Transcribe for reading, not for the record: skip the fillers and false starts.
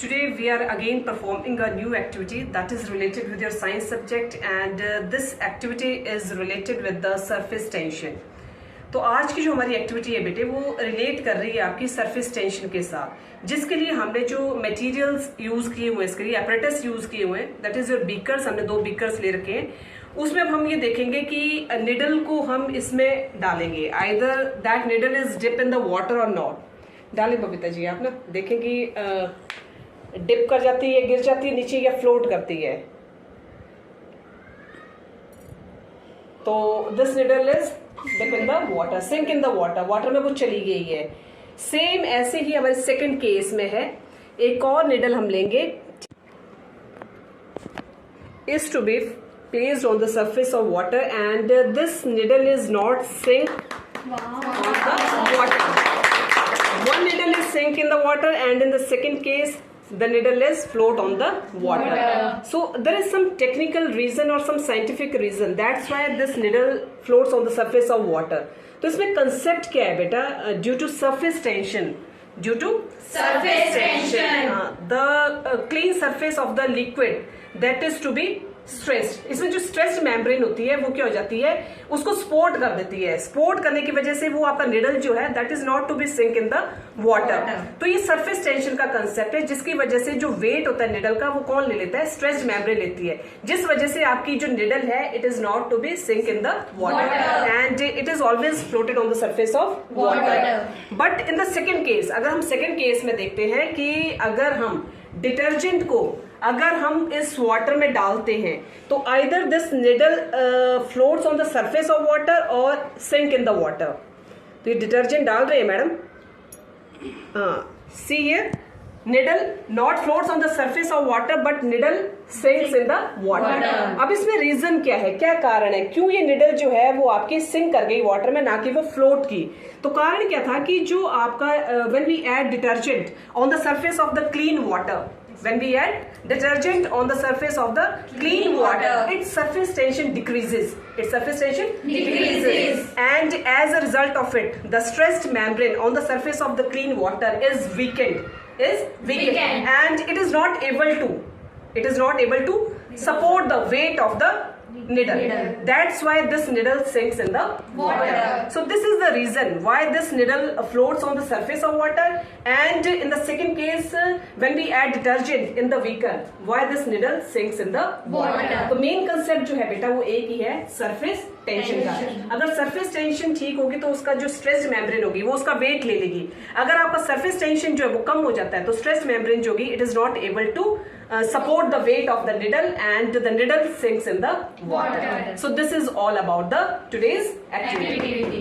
Today we are again performing a new activity that is related with your science subject and this activity is related with the surface tension. तो आज की जो हमारी activity है बेटे वो relate कर रही है आपकी सरफेस टेंशन के साथ, जिसके लिए हमने जो मटेरियल्स यूज किए हुए हैं, इसके लिए एपरेटस यूज किए हुए हैं, दैट इज योर बीकर्स। हमने 2 बीकर्स ले रखे हैं। उसमें अब हम ये देखेंगे कि निडल को हम इसमें डालेंगे, either that needle is dip in the water और नॉट। डालें बबीता जी, आप ना देखेंगे डिप कर जाती है, गिर जाती है नीचे या फ्लोट करती है। तो this needle is dip in the water, sink in the water, water में वो चली गई है। सेम ऐसे ही हमारे सेकंड केस में है। एक और निडल हम लेंगे, is to be placed on the surface of water and this needle is not sink on the water. One needle is sink in the water and in the second case the needle is float on the water. So there is some technical reason or some scientific reason, that's why this needle floats on the surface of water. तो इसमें concept क्या है बेटा? Due to surface tension, due to surface tension, the clean surface of the liquid that is to be stressed. इसमें जो stressed membrane होती है वो क्या हो जाती है, उसको सपोर्ट कर देती है। सपोर्ट करने की वजह से वो आपका निडल जो है that is not to be sink in the water. तो ये सरफेस टेंशन का कंसेप्ट है, जिसकी वजह से जो वेट होता है निडल का वो कौन ले लेता है? स्ट्रेस्ड मेम्ब्रेन लेती है, जिस वजह से आपकी जो निडल है it is not to be sink in the water and it is always floated on the surface of water. But in the second case, अगर हम सेकेंड केस में देखते हैं कि अगर हम डिटर्जेंट को अगर हम इस वाटर में डालते हैं तो either this needle floats on the surface of water और सिंक इन द वाटर। तो ये डिटर्जेंट डाल रहे हैं madam, see here, needle not floats on the surface of water but needle sinks in the water. अब इसमें reason क्या है, क्या कारण है, क्यों ये निडल जो है वो आपकी सिंक कर गई वाटर में, ना कि वो फ्लोट की? तो कारण क्या था कि जो आपका when we add detergent on the surface of the clean water, when we add detergent on the surface of the clean water, its surface tension decreases. Its surface tension decreases, and as a result of it, the stressed membrane on the surface of the clean water is weakened, and it is not able to support the weight of the needle. That's why this needle sinks in the water. So this is the reason why this needle floats on the surface of water, and in the second case when we add detergent in the beaker, why this needle sinks in the water. तो main concept जो है बेटा वो एक ही है, surface tension का। अगर surface tension ठीक होगी तो उसका जो स्ट्रेस्ड मेम्ब्रेन होगी वो उसका वेट ले लेगी। अगर आपका सरफेस टेंशन जो है वो कम हो जाता है तो स्ट्रेस्ड मेम्ब्रेन जो होगी it is not able to support the weight of the needle and the needle sinks in the water. So this is all about the today's activity.